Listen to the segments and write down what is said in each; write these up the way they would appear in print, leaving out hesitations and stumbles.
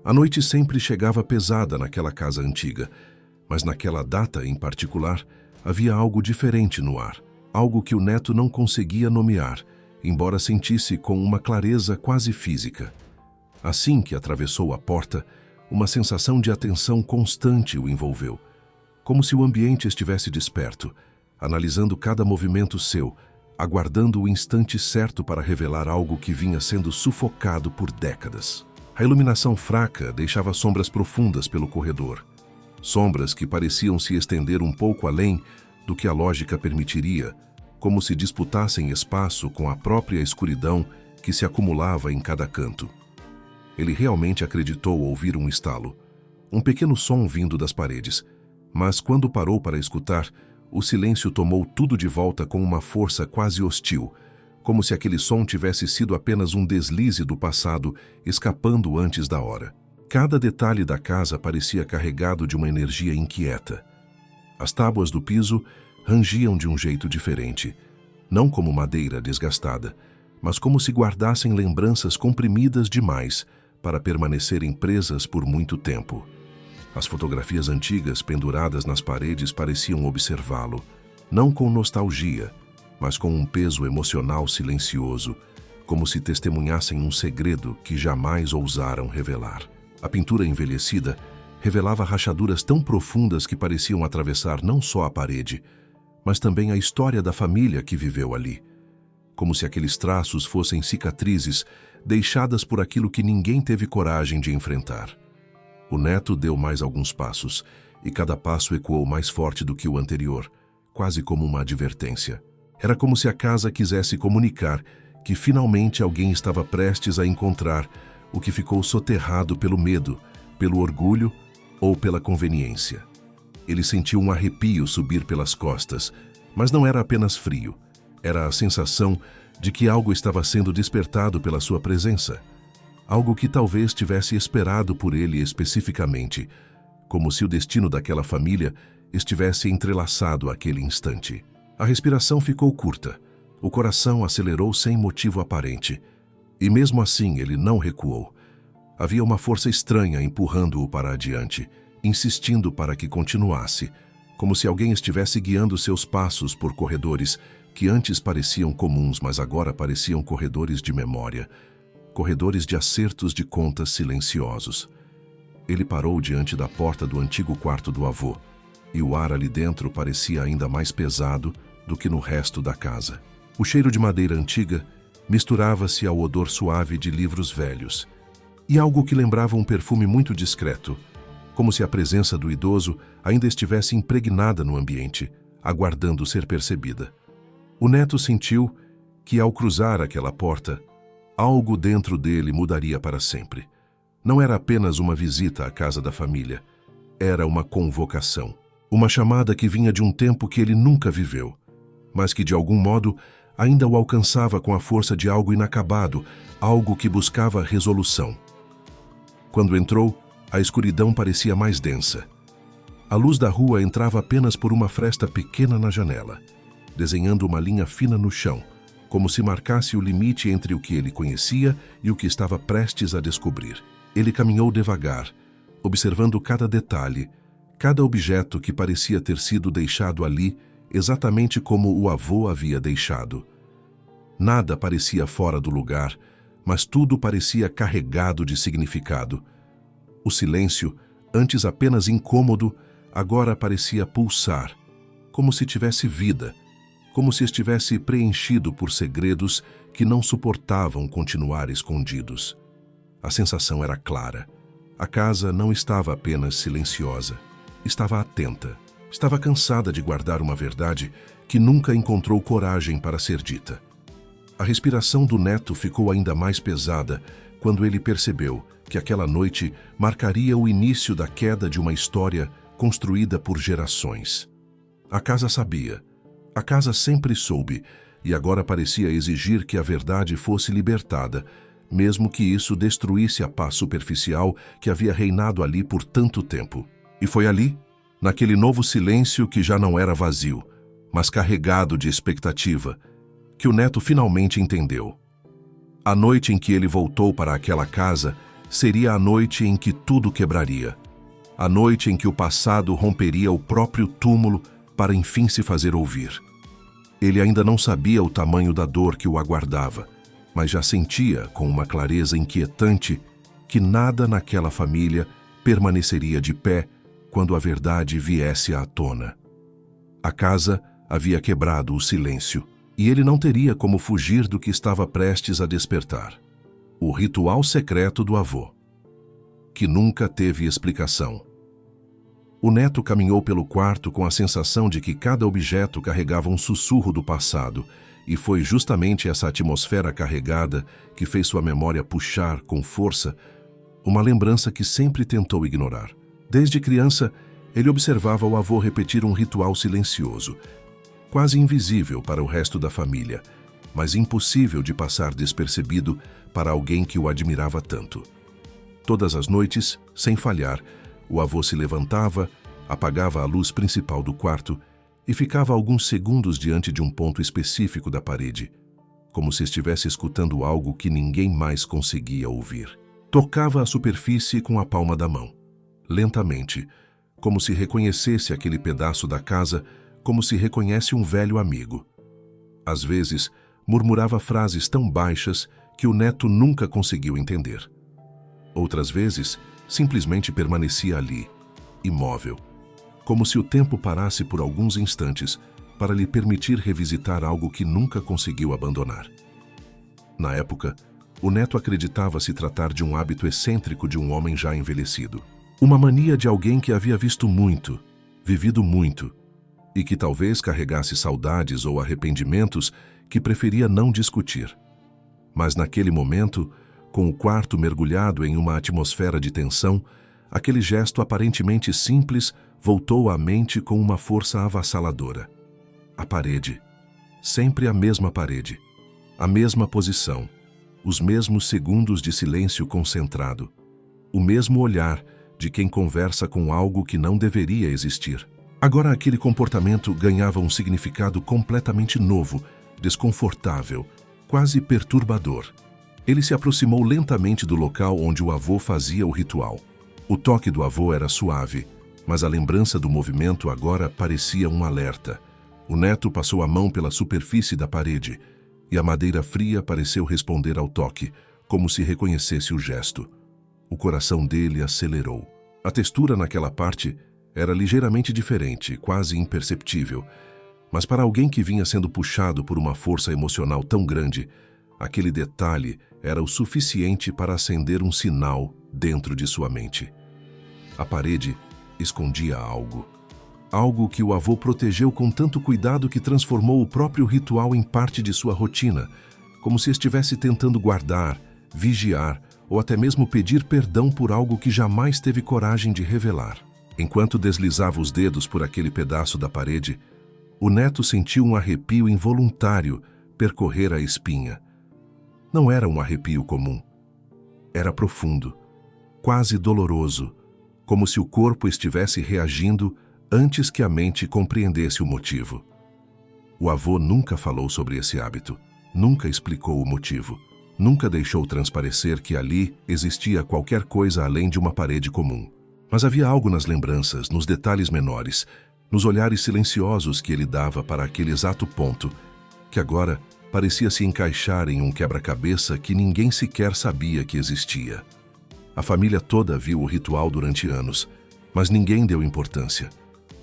A noite sempre chegava pesada naquela casa antiga, mas naquela data em particular havia algo diferente no ar, algo que o neto não conseguia nomear, embora sentisse com uma clareza quase física. Assim que atravessou a porta, uma sensação de atenção constante o envolveu, como se o ambiente estivesse desperto, analisando cada movimento seu, aguardando o instante certo para revelar algo que vinha sendo sufocado por décadas. A iluminação fraca deixava sombras profundas pelo corredor, sombras que pareciam se estender um pouco além do que a lógica permitiria, como se disputassem espaço com a própria escuridão que se acumulava em cada canto. Ele realmente acreditou ouvir um estalo, um pequeno som vindo das paredes, mas quando parou para escutar, o silêncio tomou tudo de volta com uma força quase hostil, como se aquele som tivesse sido apenas um deslize do passado escapando antes da hora. Cada detalhe da casa parecia carregado de uma energia inquieta. As tábuas do piso rangiam de um jeito diferente, não como madeira desgastada, mas como se guardassem lembranças comprimidas demais para permanecerem presas por muito tempo. As fotografias antigas penduradas nas paredes pareciam observá-lo, não com nostalgia, mas com um peso emocional silencioso, como se testemunhassem um segredo que jamais ousaram revelar. A pintura envelhecida revelava rachaduras tão profundas que pareciam atravessar não só a parede, mas também a história da família que viveu ali, como se aqueles traços fossem cicatrizes deixadas por aquilo que ninguém teve coragem de enfrentar. O neto deu mais alguns passos, e cada passo ecoou mais forte do que o anterior, quase como uma advertência. Era como se a casa quisesse comunicar que finalmente alguém estava prestes a encontrar o que ficou soterrado pelo medo, pelo orgulho ou pela conveniência. Ele sentiu um arrepio subir pelas costas, mas não era apenas frio. Era a sensação de que algo estava sendo despertado pela sua presença. Algo que talvez tivesse esperado por ele especificamente, como se o destino daquela família estivesse entrelaçado àquele instante. A respiração ficou curta, o coração acelerou sem motivo aparente. E mesmo assim ele não recuou. Havia uma força estranha empurrando-o para adiante, insistindo para que continuasse, como se alguém estivesse guiando seus passos por corredores que antes pareciam comuns, mas agora pareciam corredores de memória, corredores de acertos de contas silenciosos. Ele parou diante da porta do antigo quarto do avô, e o ar ali dentro parecia ainda mais pesado do que no resto da casa. O cheiro de madeira antiga misturava-se ao odor suave de livros velhos, e algo que lembrava um perfume muito discreto, como se a presença do idoso ainda estivesse impregnada no ambiente, aguardando ser percebida. O neto sentiu que, ao cruzar aquela porta, algo dentro dele mudaria para sempre. Não era apenas uma visita à casa da família, era uma convocação. Uma chamada que vinha de um tempo que ele nunca viveu, mas que de algum modo ainda o alcançava com a força de algo inacabado, algo que buscava resolução. Quando entrou, a escuridão parecia mais densa. A luz da rua entrava apenas por uma fresta pequena na janela, desenhando uma linha fina no chão, como se marcasse o limite entre o que ele conhecia e o que estava prestes a descobrir. Ele caminhou devagar, observando cada detalhe, cada objeto que parecia ter sido deixado ali exatamente como o avô havia deixado. Nada parecia fora do lugar, mas tudo parecia carregado de significado. O silêncio, antes apenas incômodo, agora parecia pulsar, como se tivesse vida, como se estivesse preenchido por segredos que não suportavam continuar escondidos. A sensação era clara. A casa não estava apenas silenciosa, estava atenta. Estava cansada de guardar uma verdade que nunca encontrou coragem para ser dita. A respiração do neto ficou ainda mais pesada quando ele percebeu que aquela noite marcaria o início da queda de uma história construída por gerações. A casa sabia, a casa sempre soube, e agora parecia exigir que a verdade fosse libertada, mesmo que isso destruísse a paz superficial que havia reinado ali por tanto tempo. E foi ali, naquele novo silêncio que já não era vazio, mas carregado de expectativa, que o neto finalmente entendeu. A noite em que ele voltou para aquela casa seria a noite em que tudo quebraria. A noite em que o passado romperia o próprio túmulo para enfim se fazer ouvir. Ele ainda não sabia o tamanho da dor que o aguardava, mas já sentia, com uma clareza inquietante, que nada naquela família permaneceria de pé quando a verdade viesse à tona. A casa havia quebrado o silêncio, e ele não teria como fugir do que estava prestes a despertar. O ritual secreto do avô, que nunca teve explicação. O neto caminhou pelo quarto com a sensação de que cada objeto carregava um sussurro do passado, e foi justamente essa atmosfera carregada que fez sua memória puxar com força uma lembrança que sempre tentou ignorar. Desde criança, ele observava o avô repetir um ritual silencioso, quase invisível para o resto da família, mas impossível de passar despercebido para alguém que o admirava tanto. Todas as noites, sem falhar, o avô se levantava, apagava a luz principal do quarto e ficava alguns segundos diante de um ponto específico da parede, como se estivesse escutando algo que ninguém mais conseguia ouvir. Tocava a superfície com a palma da mão, lentamente, como se reconhecesse aquele pedaço da casa, como se reconhece um velho amigo. Às vezes, murmurava frases tão baixas que o neto nunca conseguiu entender. Outras vezes, simplesmente permanecia ali, imóvel, como se o tempo parasse por alguns instantes para lhe permitir revisitar algo que nunca conseguiu abandonar. Na época, o neto acreditava se tratar de um hábito excêntrico de um homem já envelhecido. Uma mania de alguém que havia visto muito, vivido muito, e que talvez carregasse saudades ou arrependimentos que preferia não discutir. Mas naquele momento, com o quarto mergulhado em uma atmosfera de tensão, aquele gesto aparentemente simples voltou à mente com uma força avassaladora. A parede. Sempre a mesma parede. A mesma posição. Os mesmos segundos de silêncio concentrado. O mesmo olhar de quem conversa com algo que não deveria existir. Agora aquele comportamento ganhava um significado completamente novo, desconfortável, quase perturbador. Ele se aproximou lentamente do local onde o avô fazia o ritual. O toque do avô era suave, mas a lembrança do movimento agora parecia um alerta. O neto passou a mão pela superfície da parede, e a madeira fria pareceu responder ao toque, como se reconhecesse o gesto. O coração dele acelerou. A textura naquela parte era ligeiramente diferente, quase imperceptível, mas para alguém que vinha sendo puxado por uma força emocional tão grande, aquele detalhe era o suficiente para acender um sinal dentro de sua mente. A parede escondia algo. Algo que o avô protegeu com tanto cuidado que transformou o próprio ritual em parte de sua rotina, como se estivesse tentando guardar, vigiar ou até mesmo pedir perdão por algo que jamais teve coragem de revelar. Enquanto deslizava os dedos por aquele pedaço da parede, o neto sentiu um arrepio involuntário percorrer a espinha. Não era um arrepio comum. Era profundo, quase doloroso, como se o corpo estivesse reagindo antes que a mente compreendesse o motivo. O avô nunca falou sobre esse hábito, nunca explicou o motivo, nunca deixou transparecer que ali existia qualquer coisa além de uma parede comum. Mas havia algo nas lembranças, nos detalhes menores, nos olhares silenciosos que ele dava para aquele exato ponto, que agora parecia se encaixar em um quebra-cabeça que ninguém sequer sabia que existia. A família toda viu o ritual durante anos, mas ninguém deu importância.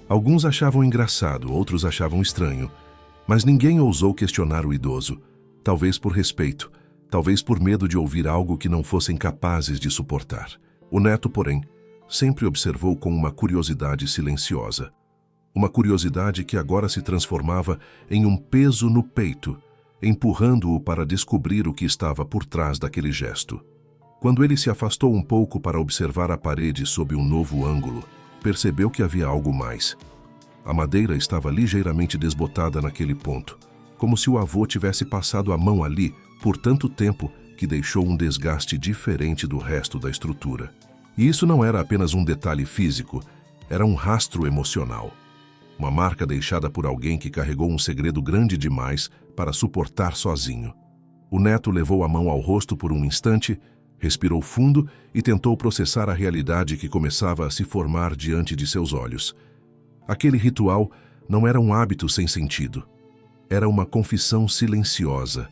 Alguns achavam engraçado, outros achavam estranho, mas ninguém ousou questionar o idoso, talvez por respeito, talvez por medo de ouvir algo que não fossem capazes de suportar. O neto, porém, sempre observou com uma curiosidade silenciosa. Uma curiosidade que agora se transformava em um peso no peito, empurrando-o para descobrir o que estava por trás daquele gesto. Quando ele se afastou um pouco para observar a parede sob um novo ângulo, percebeu que havia algo mais. A madeira estava ligeiramente desbotada naquele ponto, como se o avô tivesse passado a mão ali por tanto tempo que deixou um desgaste diferente do resto da estrutura. E isso não era apenas um detalhe físico, era um rastro emocional. Uma marca deixada por alguém que carregou um segredo grande demais para suportar sozinho. O neto levou a mão ao rosto por um instante, Respirou fundo e tentou processar a realidade que começava a se formar diante de seus olhos. Aquele ritual não era um hábito sem sentido. Era uma confissão silenciosa.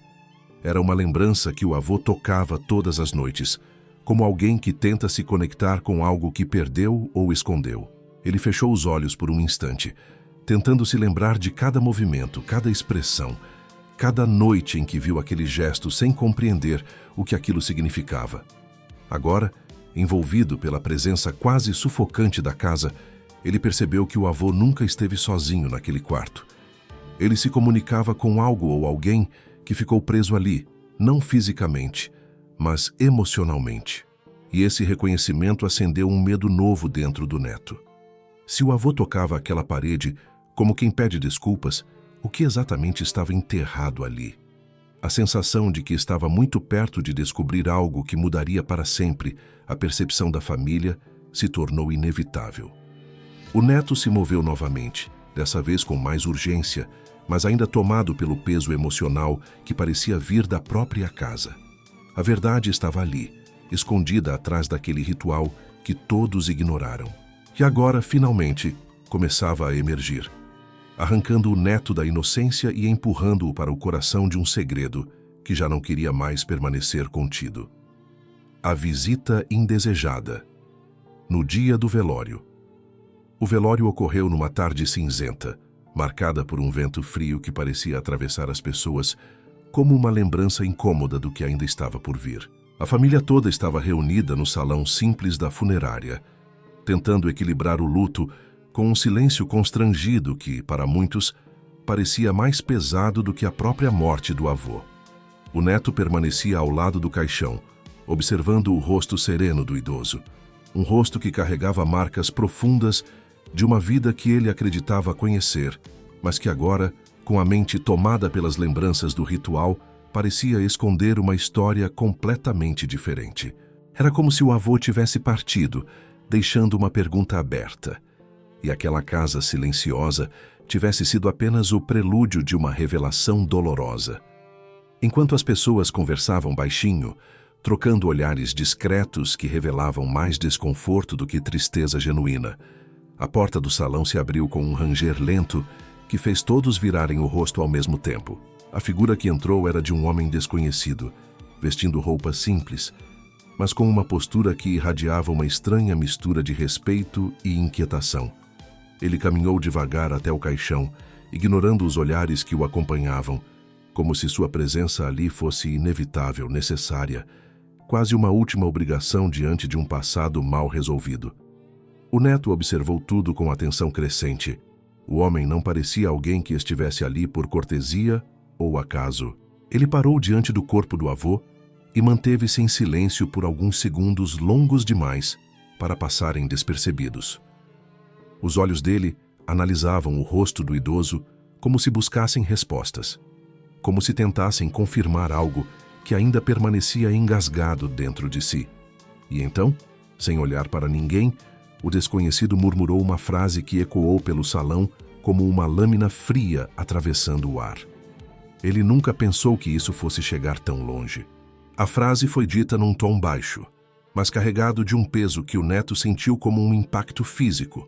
Era uma lembrança que o avô tocava todas as noites, como alguém que tenta se conectar com algo que perdeu ou escondeu. Ele fechou os olhos por um instante, tentando se lembrar de cada movimento, cada expressão, cada noite em que viu aquele gesto sem compreender o que aquilo significava. Agora, envolvido pela presença quase sufocante da casa, ele percebeu que o avô nunca esteve sozinho naquele quarto. Ele se comunicava com algo ou alguém que ficou preso ali, não fisicamente, mas emocionalmente. E esse reconhecimento acendeu um medo novo dentro do neto. Se o avô tocava aquela parede, como quem pede desculpas, o que exatamente estava enterrado ali? A sensação de que estava muito perto de descobrir algo que mudaria para sempre a percepção da família se tornou inevitável. O neto se moveu novamente, dessa vez com mais urgência, mas ainda tomado pelo peso emocional que parecia vir da própria casa. A verdade estava ali, escondida atrás daquele ritual que todos ignoraram. E agora, finalmente, começava a emergir, arrancando o neto da inocência e empurrando-o para o coração de um segredo que já não queria mais permanecer contido. A visita indesejada. No dia do velório. O velório ocorreu numa tarde cinzenta, marcada por um vento frio que parecia atravessar as pessoas como uma lembrança incômoda do que ainda estava por vir. A família toda estava reunida no salão simples da funerária, tentando equilibrar o luto com um silêncio constrangido que, para muitos, parecia mais pesado do que a própria morte do avô. O neto permanecia ao lado do caixão, observando o rosto sereno do idoso, um rosto que carregava marcas profundas de uma vida que ele acreditava conhecer, mas que agora, com a mente tomada pelas lembranças do ritual, parecia esconder uma história completamente diferente. Era como se o avô tivesse partido, deixando uma pergunta aberta, e aquela casa silenciosa tivesse sido apenas o prelúdio de uma revelação dolorosa. Enquanto as pessoas conversavam baixinho, trocando olhares discretos que revelavam mais desconforto do que tristeza genuína, a porta do salão se abriu com um ranger lento que fez todos virarem o rosto ao mesmo tempo. A figura que entrou era de um homem desconhecido, vestindo roupas simples, mas com uma postura que irradiava uma estranha mistura de respeito e inquietação. Ele caminhou devagar até o caixão, ignorando os olhares que o acompanhavam, como se sua presença ali fosse inevitável, necessária, quase uma última obrigação diante de um passado mal resolvido. O neto observou tudo com atenção crescente. O homem não parecia alguém que estivesse ali por cortesia ou acaso. Ele parou diante do corpo do avô e manteve-se em silêncio por alguns segundos longos demais para passarem despercebidos. Os olhos dele analisavam o rosto do idoso como se buscassem respostas, como se tentassem confirmar algo que ainda permanecia engasgado dentro de si. E então, sem olhar para ninguém, o desconhecido murmurou uma frase que ecoou pelo salão como uma lâmina fria atravessando o ar. Ele nunca pensou que isso fosse chegar tão longe. A frase foi dita num tom baixo, mas carregado de um peso que o neto sentiu como um impacto físico.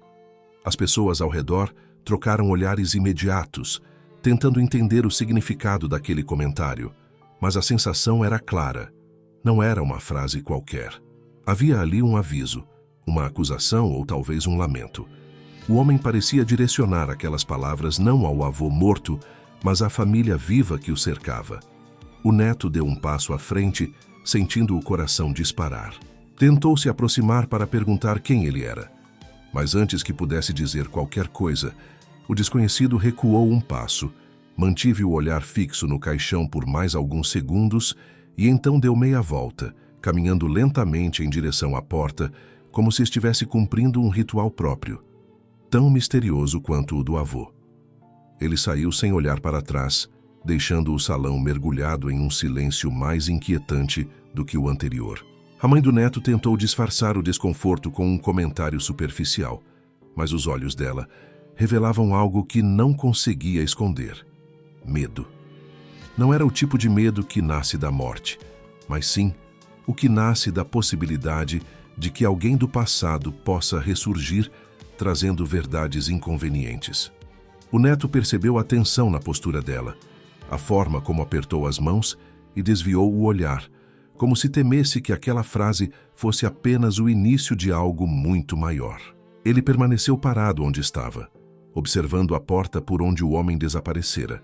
As pessoas ao redor trocaram olhares imediatos, tentando entender o significado daquele comentário, mas a sensação era clara. Não era uma frase qualquer. Havia ali um aviso, uma acusação ou talvez um lamento. O homem parecia direcionar aquelas palavras não ao avô morto, mas à família viva que o cercava. O neto deu um passo à frente, sentindo o coração disparar. Tentou se aproximar para perguntar quem ele era. Mas antes que pudesse dizer qualquer coisa, o desconhecido recuou um passo, mantive o olhar fixo no caixão por mais alguns segundos e então deu meia volta, caminhando lentamente em direção à porta, como se estivesse cumprindo um ritual próprio, tão misterioso quanto o do avô. Ele saiu sem olhar para trás, deixando o salão mergulhado em um silêncio mais inquietante do que o anterior. A mãe do neto tentou disfarçar o desconforto com um comentário superficial, mas os olhos dela revelavam algo que não conseguia esconder: medo. Não era o tipo de medo que nasce da morte, mas sim o que nasce da possibilidade de que alguém do passado possa ressurgir trazendo verdades inconvenientes. O neto percebeu a tensão na postura dela, a forma como apertou as mãos e desviou o olhar, como se temesse que aquela frase fosse apenas o início de algo muito maior. Ele permaneceu parado onde estava, observando a porta por onde o homem desaparecera,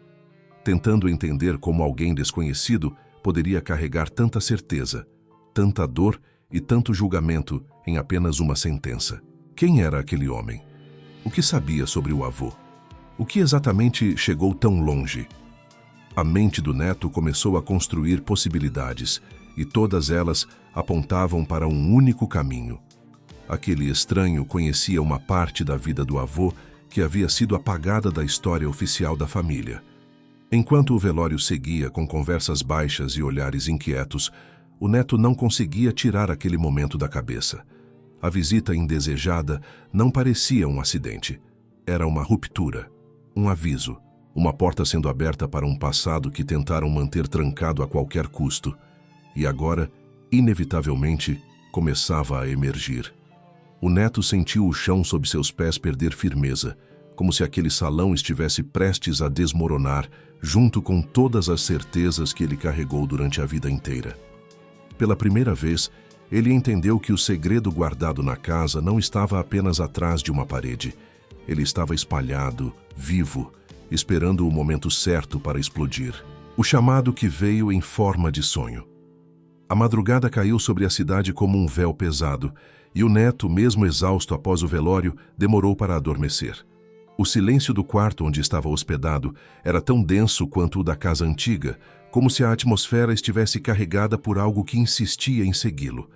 tentando entender como alguém desconhecido poderia carregar tanta certeza, tanta dor e tanto julgamento em apenas uma sentença. Quem era aquele homem? O que sabia sobre o avô? O que exatamente chegou tão longe? A mente do neto começou a construir possibilidades, e todas elas apontavam para um único caminho. Aquele estranho conhecia uma parte da vida do avô que havia sido apagada da história oficial da família. Enquanto o velório seguia com conversas baixas e olhares inquietos, o neto não conseguia tirar aquele momento da cabeça. A visita indesejada não parecia um acidente. Era uma ruptura, um aviso, uma porta sendo aberta para um passado que tentaram manter trancado a qualquer custo. E agora, inevitavelmente, começava a emergir. O neto sentiu o chão sob seus pés perder firmeza, como se aquele salão estivesse prestes a desmoronar, junto com todas as certezas que ele carregou durante a vida inteira. Pela primeira vez, ele entendeu que o segredo guardado na casa não estava apenas atrás de uma parede. Ele estava espalhado, vivo, esperando o momento certo para explodir. O chamado que veio em forma de sonho. A madrugada caiu sobre a cidade como um véu pesado, e o neto, mesmo exausto após o velório, demorou para adormecer. O silêncio do quarto onde estava hospedado era tão denso quanto o da casa antiga, como se a atmosfera estivesse carregada por algo que insistia em segui-lo.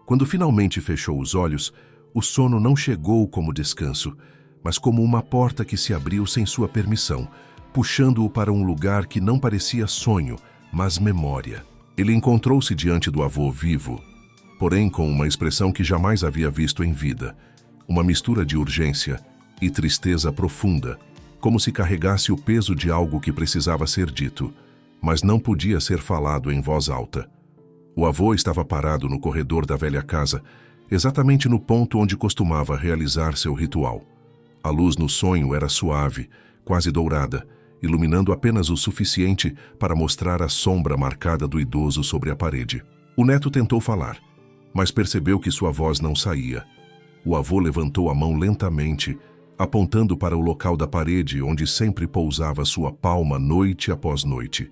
Quando finalmente fechou os olhos, o sono não chegou como descanso, mas como uma porta que se abriu sem sua permissão, puxando-o para um lugar que não parecia sonho, mas memória. Ele encontrou-se diante do avô vivo, porém com uma expressão que jamais havia visto em vida, uma mistura de urgência e tristeza profunda, como se carregasse o peso de algo que precisava ser dito, mas não podia ser falado em voz alta. O avô estava parado no corredor da velha casa, exatamente no ponto onde costumava realizar seu ritual. A luz no sonho era suave, quase dourada, iluminando apenas o suficiente para mostrar a sombra marcada do idoso sobre a parede. O neto tentou falar, mas percebeu que sua voz não saía. O avô levantou a mão lentamente, apontando para o local da parede onde sempre pousava sua palma noite após noite.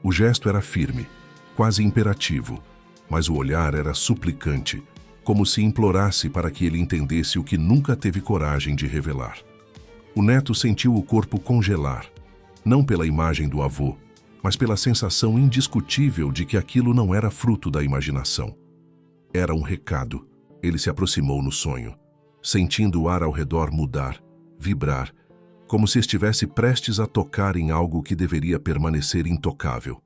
O gesto era firme, quase imperativo, mas o olhar era suplicante, como se implorasse para que ele entendesse o que nunca teve coragem de revelar. O neto sentiu o corpo congelar, não pela imagem do avô, mas pela sensação indiscutível de que aquilo não era fruto da imaginação. Era um recado. Ele se aproximou no sonho, sentindo o ar ao redor mudar, vibrar, como se estivesse prestes a tocar em algo que deveria permanecer intocável.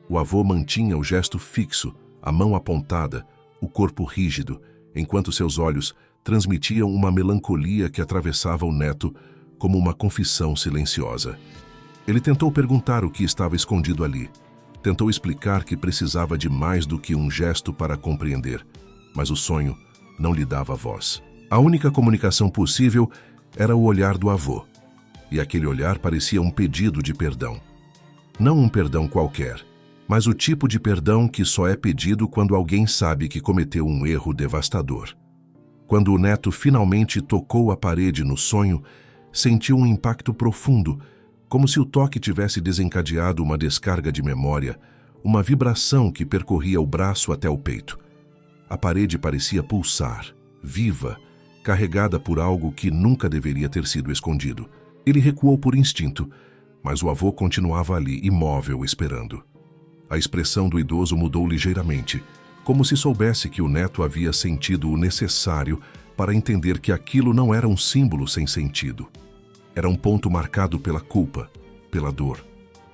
O avô mantinha o gesto fixo, a mão apontada, o corpo rígido, enquanto seus olhos transmitiam uma melancolia que atravessava o neto como uma confissão silenciosa. Ele tentou perguntar o que estava escondido ali. Tentou explicar que precisava de mais do que um gesto para compreender, mas o sonho não lhe dava voz. A única comunicação possível era o olhar do avô, e aquele olhar parecia um pedido de perdão. Não um perdão qualquer, mas o tipo de perdão que só é pedido quando alguém sabe que cometeu um erro devastador. Quando o neto finalmente tocou a parede no sonho, sentiu um impacto profundo, como se o toque tivesse desencadeado uma descarga de memória, uma vibração que percorria o braço até o peito. A parede parecia pulsar, viva, carregada por algo que nunca deveria ter sido escondido. Ele recuou por instinto, mas o avô continuava ali, imóvel, esperando. A expressão do idoso mudou ligeiramente, como se soubesse que o neto havia sentido o necessário para entender que aquilo não era um símbolo sem sentido. Era um ponto marcado pela culpa, pela dor,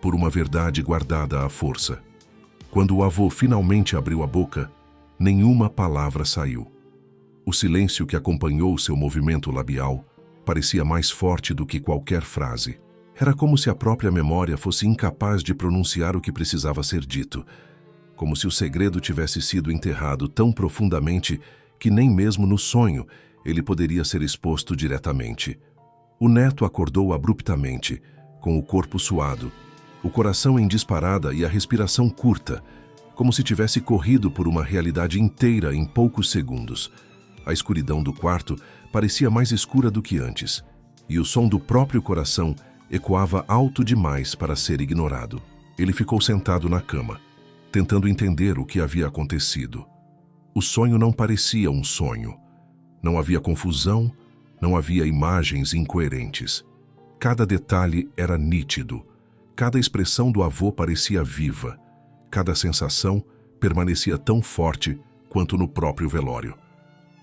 por uma verdade guardada à força. Quando o avô finalmente abriu a boca, nenhuma palavra saiu. O silêncio que acompanhou seu movimento labial parecia mais forte do que qualquer frase. Era como se a própria memória fosse incapaz de pronunciar o que precisava ser dito. como se o segredo tivesse sido enterrado tão profundamente que nem mesmo no sonho ele poderia ser exposto diretamente. O neto acordou abruptamente, com o corpo suado, o coração em disparada e a respiração curta, como se tivesse corrido por uma realidade inteira em poucos segundos. A escuridão do quarto parecia mais escura do que antes, e o som do próprio coração ecoava alto demais para ser ignorado. Ele ficou sentado na cama, tentando entender o que havia acontecido. O sonho não parecia um sonho. Não havia confusão, não havia imagens incoerentes. Cada detalhe era nítido. Cada expressão do avô parecia viva. Cada sensação permanecia tão forte quanto no próprio velório.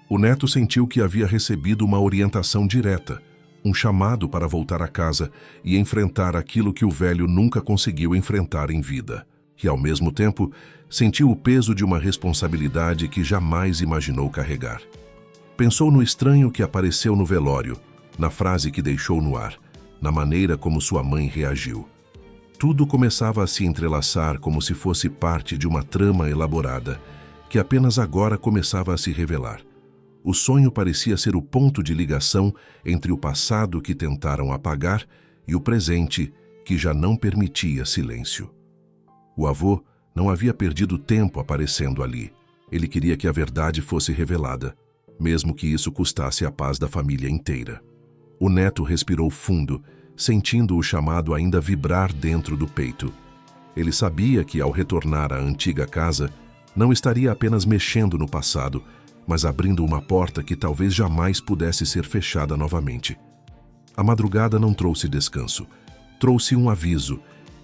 O neto sentiu que havia recebido uma orientação direta, um chamado para voltar a casa e enfrentar aquilo que o velho nunca conseguiu enfrentar em vida. E, ao mesmo tempo, sentiu o peso de uma responsabilidade que jamais imaginou carregar. Pensou no estranho que apareceu no velório, na frase que deixou no ar, na maneira como sua mãe reagiu. Tudo começava a se entrelaçar como se fosse parte de uma trama elaborada, que apenas agora começava a se revelar. O sonho parecia ser o ponto de ligação entre o passado que tentaram apagar e o presente que já não permitia silêncio. O avô não havia perdido tempo aparecendo ali. Ele queria que a verdade fosse revelada, mesmo que isso custasse a paz da família inteira. O neto respirou fundo, sentindo o chamado ainda vibrar dentro do peito. Ele sabia que, ao retornar à antiga casa, não estaria apenas mexendo no passado, mas abrindo uma porta que talvez jamais pudesse ser fechada novamente. A madrugada não trouxe descanso, trouxe um aviso,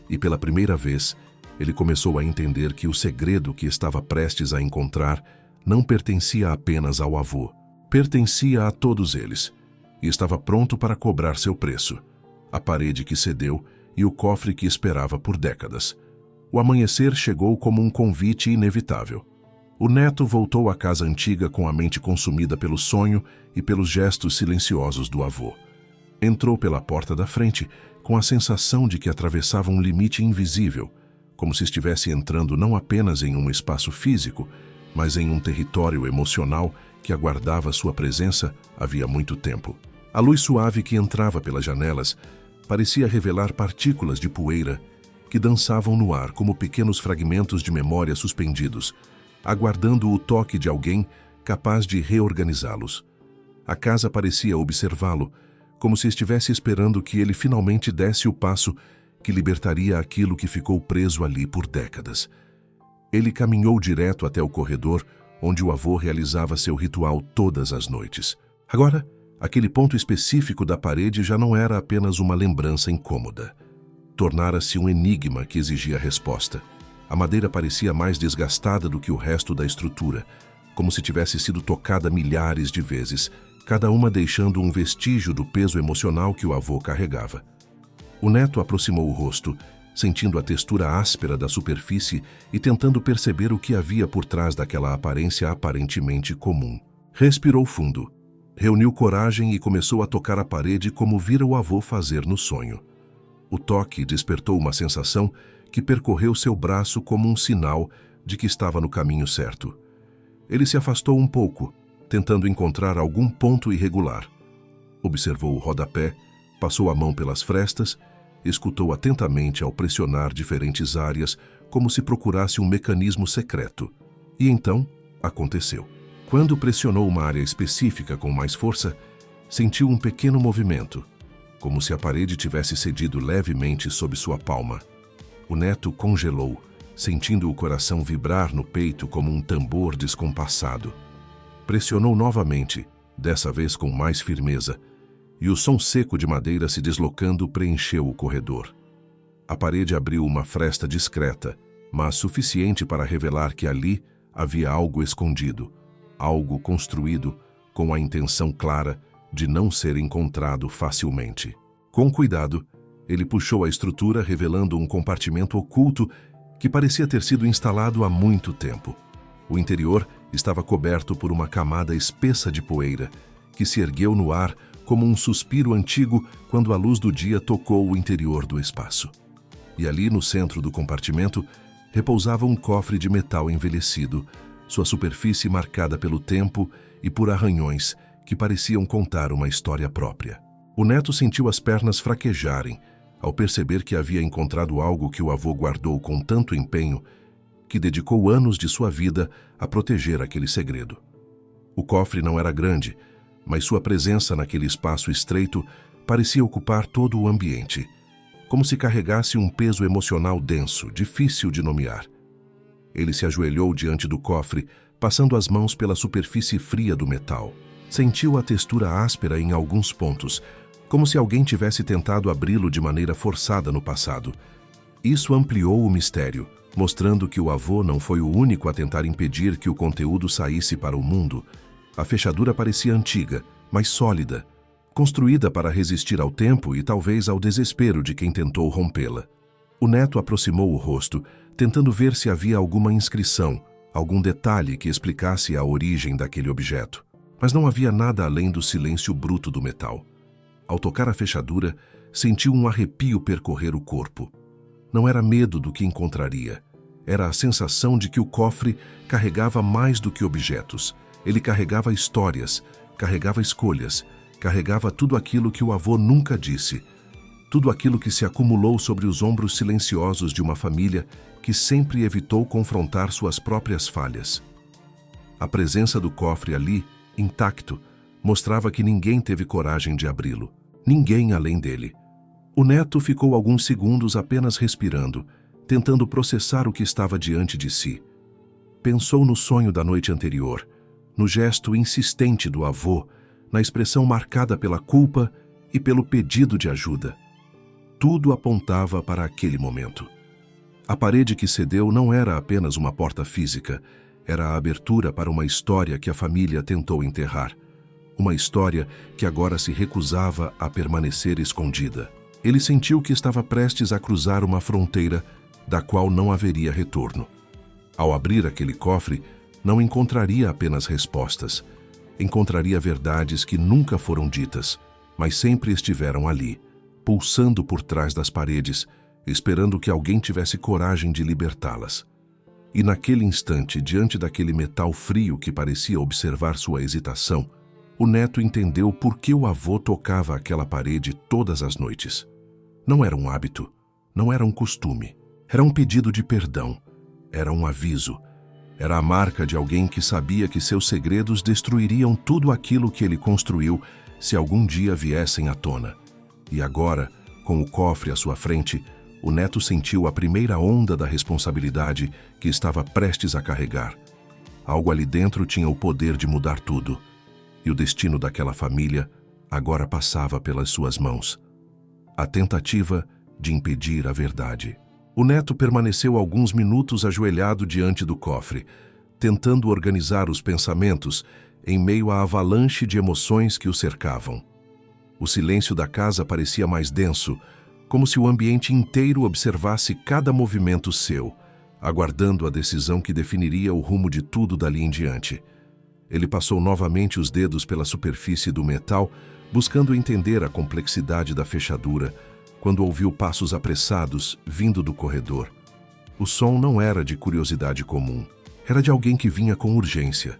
e pela primeira vez, ele começou a entender que o segredo que estava prestes a encontrar não pertencia apenas ao avô, pertencia a todos eles, e estava pronto para cobrar seu preço. A parede que cedeu e o cofre que esperava por décadas. O amanhecer chegou como um convite inevitável. O neto voltou à casa antiga com a mente consumida pelo sonho e pelos gestos silenciosos do avô. Entrou pela porta da frente com a sensação de que atravessava um limite invisível, como se estivesse entrando não apenas em um espaço físico, mas em um território emocional que aguardava sua presença havia muito tempo. A luz suave que entrava pelas janelas parecia revelar partículas de poeira que dançavam no ar como pequenos fragmentos de memória suspendidos, aguardando o toque de alguém capaz de reorganizá-los. A casa parecia observá-lo, como se estivesse esperando que ele finalmente desse o passo que libertaria aquilo que ficou preso ali por décadas. Ele caminhou direto até o corredor, onde o avô realizava seu ritual todas as noites. Agora, aquele ponto específico da parede já não era apenas uma lembrança incômoda. Tornara-se um enigma que exigia resposta. A madeira parecia mais desgastada do que o resto da estrutura, como se tivesse sido tocada milhares de vezes, cada uma deixando um vestígio do peso emocional que o avô carregava. O neto aproximou o rosto, sentindo a textura áspera da superfície e tentando perceber o que havia por trás daquela aparência aparentemente comum. Respirou fundo, reuniu coragem e começou a tocar a parede como vira o avô fazer no sonho. O toque despertou uma sensação que percorreu seu braço como um sinal de que estava no caminho certo. Ele se afastou um pouco, tentando encontrar algum ponto irregular. Observou o rodapé, passou a mão pelas frestas, escutou atentamente ao pressionar diferentes áreas como se procurasse um mecanismo secreto. E então, aconteceu. Quando pressionou uma área específica com mais força, sentiu um pequeno movimento, como se a parede tivesse cedido levemente sob sua palma. O neto congelou, sentindo o coração vibrar no peito como um tambor descompassado. Pressionou novamente, dessa vez com mais firmeza, e o som seco de madeira se deslocando preencheu o corredor. A parede abriu uma fresta discreta, mas suficiente para revelar que ali havia algo escondido, algo construído com a intenção clara de não ser encontrado facilmente. Com cuidado, ele puxou a estrutura, revelando um compartimento oculto que parecia ter sido instalado há muito tempo. O interior estava coberto por uma camada espessa de poeira, que se ergueu no ar como um suspiro antigo quando a luz do dia tocou o interior do espaço. E ali no centro do compartimento, repousava um cofre de metal envelhecido, sua superfície marcada pelo tempo e por arranhões que pareciam contar uma história própria. O neto sentiu as pernas fraquejarem ao perceber que havia encontrado algo que o avô guardou com tanto empenho que dedicou anos de sua vida a proteger aquele segredo. O cofre não era grande, mas sua presença naquele espaço estreito parecia ocupar todo o ambiente, como se carregasse um peso emocional denso, difícil de nomear. Ele se ajoelhou diante do cofre, passando as mãos pela superfície fria do metal. Sentiu a textura áspera em alguns pontos, como se alguém tivesse tentado abri-lo de maneira forçada no passado. Isso ampliou o mistério, mostrando que o avô não foi o único a tentar impedir que o conteúdo saísse para o mundo. A fechadura parecia antiga, mas sólida, construída para resistir ao tempo e talvez ao desespero de quem tentou rompê-la. O neto aproximou o rosto, tentando ver se havia alguma inscrição, algum detalhe que explicasse a origem daquele objeto. Mas não havia nada além do silêncio bruto do metal. Ao tocar a fechadura, sentiu um arrepio percorrer o corpo. Não era medo do que encontraria. Era a sensação de que o cofre carregava mais do que objetos. Ele carregava histórias, carregava escolhas, carregava tudo aquilo que o avô nunca disse. Tudo aquilo que se acumulou sobre os ombros silenciosos de uma família que sempre evitou confrontar suas próprias falhas. A presença do cofre ali, intacto, mostrava que ninguém teve coragem de abri-lo. Ninguém além dele. O neto ficou alguns segundos apenas respirando, tentando processar o que estava diante de si. Pensou no sonho da noite anterior, no gesto insistente do avô, na expressão marcada pela culpa e pelo pedido de ajuda. Tudo apontava para aquele momento. A parede que cedeu não era apenas uma porta física, era a abertura para uma história que a família tentou enterrar. Uma história que agora se recusava a permanecer escondida. Ele sentiu que estava prestes a cruzar uma fronteira da qual não haveria retorno. Ao abrir aquele cofre, não encontraria apenas respostas. Encontraria verdades que nunca foram ditas, mas sempre estiveram ali, pulsando por trás das paredes, esperando que alguém tivesse coragem de libertá-las. E naquele instante, diante daquele metal frio que parecia observar sua hesitação, o neto entendeu por que o avô tocava aquela parede todas as noites. Não era um hábito, não era um costume, era um pedido de perdão, era um aviso. Era a marca de alguém que sabia que seus segredos destruiriam tudo aquilo que ele construiu se algum dia viessem à tona. E agora, com o cofre à sua frente, o neto sentiu a primeira onda da responsabilidade que estava prestes a carregar. Algo ali dentro tinha o poder de mudar tudo. E o destino daquela família agora passava pelas suas mãos. A tentativa de impedir a verdade. O neto permaneceu alguns minutos ajoelhado diante do cofre, tentando organizar os pensamentos em meio à avalanche de emoções que o cercavam. O silêncio da casa parecia mais denso, como se o ambiente inteiro observasse cada movimento seu, aguardando a decisão que definiria o rumo de tudo dali em diante. Ele passou novamente os dedos pela superfície do metal, buscando entender a complexidade da fechadura, quando ouviu passos apressados vindo do corredor. O som não era de curiosidade comum. Era de alguém que vinha com urgência.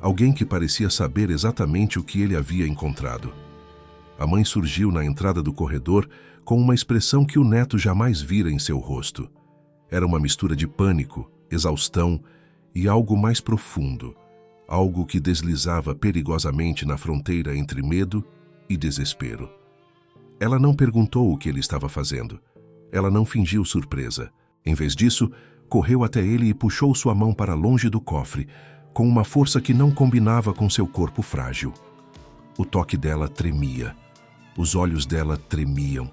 Alguém que parecia saber exatamente o que ele havia encontrado. A mãe surgiu na entrada do corredor com uma expressão que o neto jamais vira em seu rosto. Era uma mistura de pânico, exaustão e algo mais profundo. Algo que deslizava perigosamente na fronteira entre medo e desespero. Ela não perguntou o que ele estava fazendo. Ela não fingiu surpresa. Em vez disso, correu até ele e puxou sua mão para longe do cofre, com uma força que não combinava com seu corpo frágil. O toque dela tremia. Os olhos dela tremiam.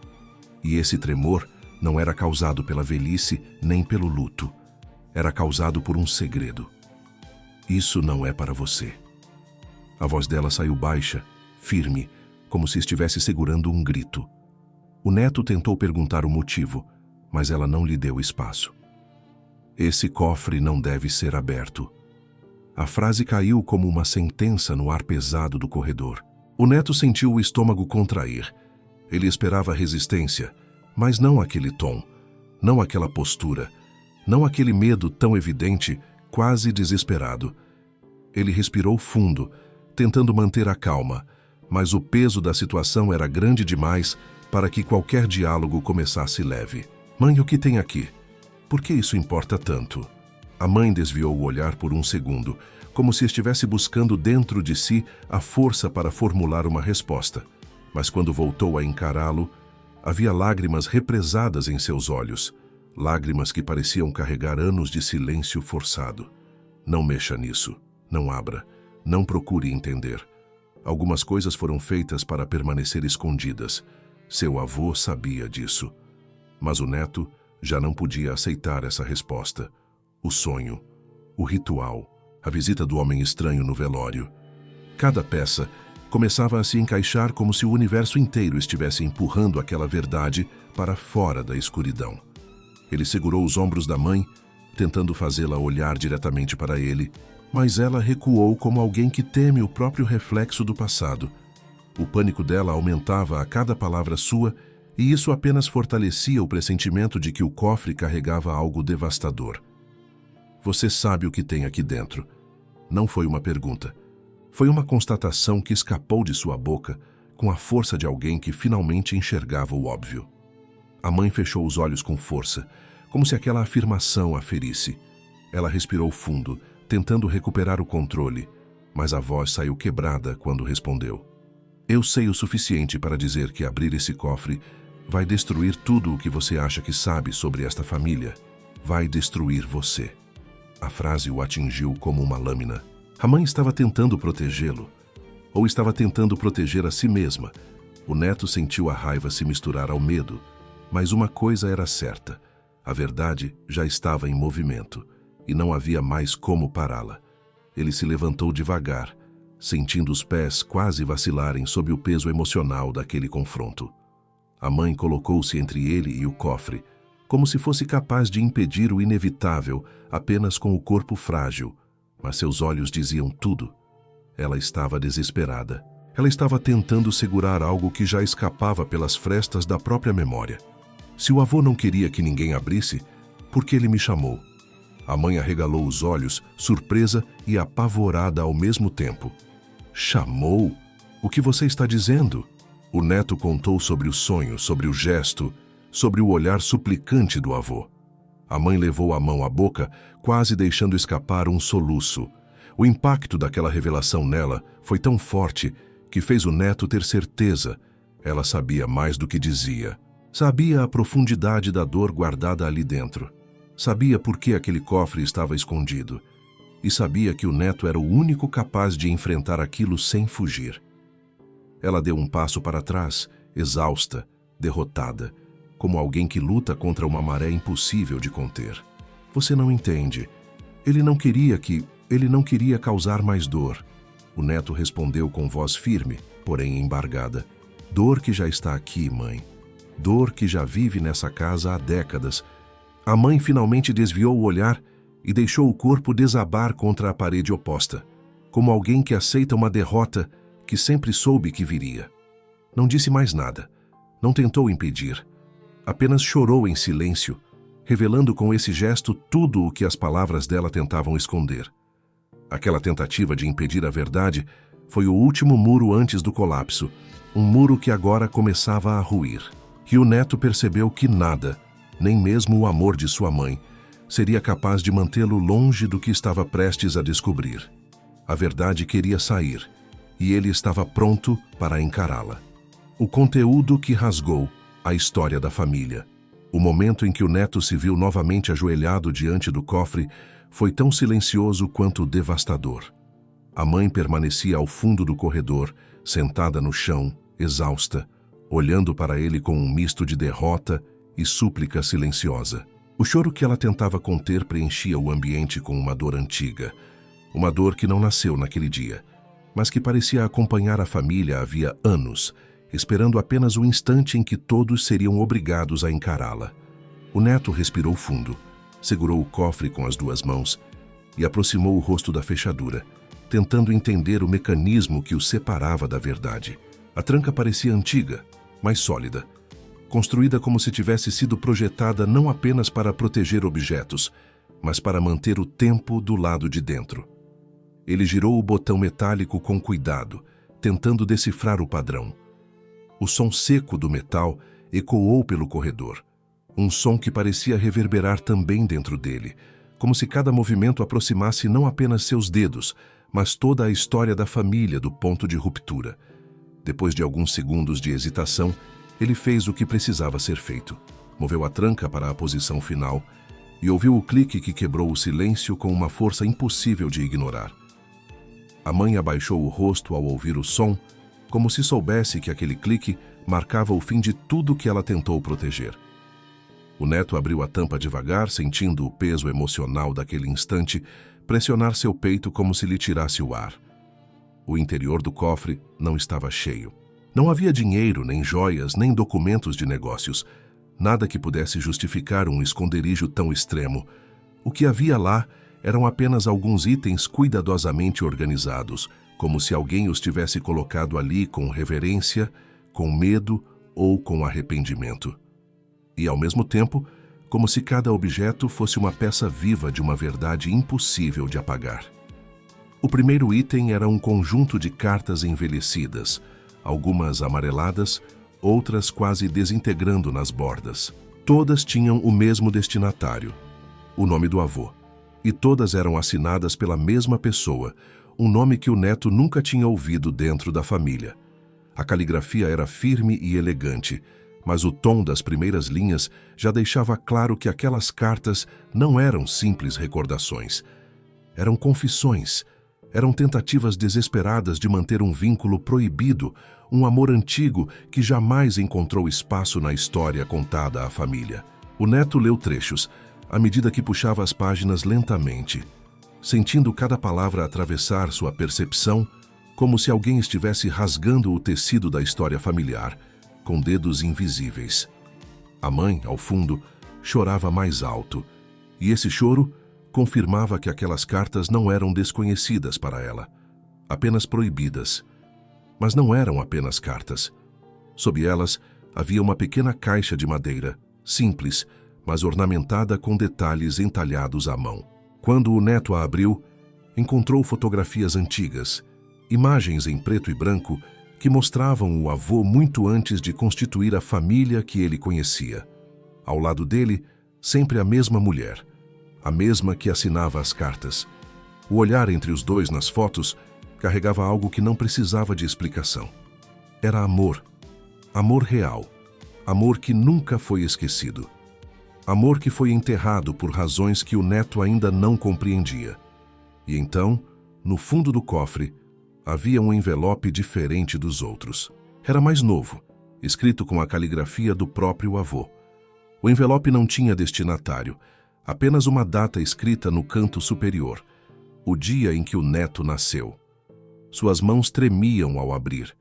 E esse tremor não era causado pela velhice nem pelo luto. Era causado por um segredo. Isso não é para você. A voz dela saiu baixa, firme, como se estivesse segurando um grito. O neto tentou perguntar o motivo, mas ela não lhe deu espaço. Esse cofre não deve ser aberto. A frase caiu como uma sentença no ar pesado do corredor. O neto sentiu o estômago contrair. Ele esperava resistência, mas não aquele tom, não aquela postura. Não aquele medo tão evidente, quase desesperado. Ele respirou fundo, tentando manter a calma, mas o peso da situação era grande demais para que qualquer diálogo começasse leve. Mãe, o que tem aqui? Por que isso importa tanto? A mãe desviou o olhar por um segundo, como se estivesse buscando dentro de si a força para formular uma resposta. Mas quando voltou a encará-lo, havia lágrimas represadas em seus olhos, lágrimas que pareciam carregar anos de silêncio forçado. Não mexa nisso, não abra, não procure entender. Algumas coisas foram feitas para permanecer escondidas. Seu avô sabia disso. Mas o neto já não podia aceitar essa resposta. O sonho, o ritual, a visita do homem estranho no velório. Cada peça começava a se encaixar como se o universo inteiro estivesse empurrando aquela verdade para fora da escuridão. Ele segurou os ombros da mãe, tentando fazê-la olhar diretamente para ele, mas ela recuou como alguém que teme o próprio reflexo do passado. O pânico dela aumentava a cada palavra sua, e isso apenas fortalecia o pressentimento de que o cofre carregava algo devastador. Você sabe o que tem aqui dentro. Não foi uma pergunta. Foi uma constatação que escapou de sua boca com a força de alguém que finalmente enxergava o óbvio. A mãe fechou os olhos com força, como se aquela afirmação a ferisse. Ela respirou fundo, tentando recuperar o controle, mas a voz saiu quebrada quando respondeu. Eu sei o suficiente para dizer que abrir esse cofre vai destruir tudo o que você acha que sabe sobre esta família. Vai destruir você. A frase o atingiu como uma lâmina. A mãe estava tentando protegê-lo, ou estava tentando proteger a si mesma. O neto sentiu a raiva se misturar ao medo, mas uma coisa era certa. A verdade já estava em movimento, e não havia mais como pará-la. Ele se levantou devagar, sentindo os pés quase vacilarem sob o peso emocional daquele confronto. A mãe colocou-se entre ele e o cofre, como se fosse capaz de impedir o inevitável apenas com o corpo frágil, mas seus olhos diziam tudo. Ela estava desesperada. Ela estava tentando segurar algo que já escapava pelas frestas da própria memória. Se o avô não queria que ninguém abrisse, por que ele me chamou? A mãe arregalou os olhos, surpresa e apavorada ao mesmo tempo. Chamou? O que você está dizendo? O neto contou sobre o sonho, sobre o gesto, sobre o olhar suplicante do avô. A mãe levou a mão à boca, quase deixando escapar um soluço. O impacto daquela revelação nela foi tão forte que fez o neto ter certeza. Ela sabia mais do que dizia. Sabia a profundidade da dor guardada ali dentro. Sabia por que aquele cofre estava escondido. E sabia que o neto era o único capaz de enfrentar aquilo sem fugir. Ela deu um passo para trás, exausta, derrotada, como alguém que luta contra uma maré impossível de conter. Você não entende. Ele não queria causar mais dor. O neto respondeu com voz firme, porém embargada. Dor que já está aqui, mãe. Dor que já vive nessa casa há décadas. A mãe finalmente desviou o olhar e deixou o corpo desabar contra a parede oposta, como alguém que aceita uma derrota que sempre soube que viria. Não disse mais nada. Não tentou impedir. Apenas chorou em silêncio, revelando com esse gesto tudo o que as palavras dela tentavam esconder. Aquela tentativa de impedir a verdade foi o último muro antes do colapso, um muro que agora começava a ruir. E o neto percebeu que nada, nem mesmo o amor de sua mãe, seria capaz de mantê-lo longe do que estava prestes a descobrir. A verdade queria sair, e ele estava pronto para encará-la. O conteúdo que rasgou a história da família. O momento em que o neto se viu novamente ajoelhado diante do cofre foi tão silencioso quanto devastador. A mãe permanecia ao fundo do corredor, sentada no chão, exausta, olhando para ele com um misto de derrota e súplica silenciosa. O choro que ela tentava conter preenchia o ambiente com uma dor antiga. Uma dor que não nasceu naquele dia, mas que parecia acompanhar a família havia anos, esperando apenas o instante em que todos seriam obrigados a encará-la. O neto respirou fundo, segurou o cofre com as duas mãos e aproximou o rosto da fechadura, tentando entender o mecanismo que o separava da verdade. A tranca parecia antiga, mas sólida, construída como se tivesse sido projetada não apenas para proteger objetos, mas para manter o tempo do lado de dentro. Ele girou o botão metálico com cuidado, tentando decifrar o padrão. O som seco do metal ecoou pelo corredor, um som que parecia reverberar também dentro dele, como se cada movimento aproximasse não apenas seus dedos, mas toda a história da família do ponto de ruptura. Depois de alguns segundos de hesitação, ele fez o que precisava ser feito. Moveu a tranca para a posição final e ouviu o clique que quebrou o silêncio com uma força impossível de ignorar. A mãe abaixou o rosto ao ouvir o som, como se soubesse que aquele clique marcava o fim de tudo que ela tentou proteger. O neto abriu a tampa devagar, sentindo o peso emocional daquele instante pressionar seu peito como se lhe tirasse o ar. O interior do cofre não estava cheio. Não havia dinheiro, nem joias, nem documentos de negócios. Nada que pudesse justificar um esconderijo tão extremo. O que havia lá eram apenas alguns itens cuidadosamente organizados, como se alguém os tivesse colocado ali com reverência, com medo ou com arrependimento. E, ao mesmo tempo, como se cada objeto fosse uma peça viva de uma verdade impossível de apagar. O primeiro item era um conjunto de cartas envelhecidas, algumas amareladas, outras quase desintegrando nas bordas. Todas tinham o mesmo destinatário, o nome do avô. E todas eram assinadas pela mesma pessoa, um nome que o neto nunca tinha ouvido dentro da família. A caligrafia era firme e elegante, mas o tom das primeiras linhas já deixava claro que aquelas cartas não eram simples recordações. Eram confissões, eram tentativas desesperadas de manter um vínculo proibido, um amor antigo que jamais encontrou espaço na história contada à família. O neto leu trechos, à medida que puxava as páginas lentamente, sentindo cada palavra atravessar sua percepção, como se alguém estivesse rasgando o tecido da história familiar, com dedos invisíveis. A mãe, ao fundo, chorava mais alto, e esse choro confirmava que aquelas cartas não eram desconhecidas para ela, apenas proibidas. Mas não eram apenas cartas. Sob elas havia uma pequena caixa de madeira, simples, mas ornamentada com detalhes entalhados à mão. Quando o neto a abriu, encontrou fotografias antigas, imagens em preto e branco que mostravam o avô muito antes de constituir a família que ele conhecia. Ao lado dele, sempre a mesma mulher, a mesma que assinava as cartas. O olhar entre os dois nas fotos carregava algo que não precisava de explicação. Era amor. Amor real. Amor que nunca foi esquecido. Amor que foi enterrado por razões que o neto ainda não compreendia. E então, no fundo do cofre, havia um envelope diferente dos outros. Era mais novo, escrito com a caligrafia do próprio avô. O envelope não tinha destinatário, apenas uma data escrita no canto superior, o dia em que o neto nasceu. Suas mãos tremiam ao abrir.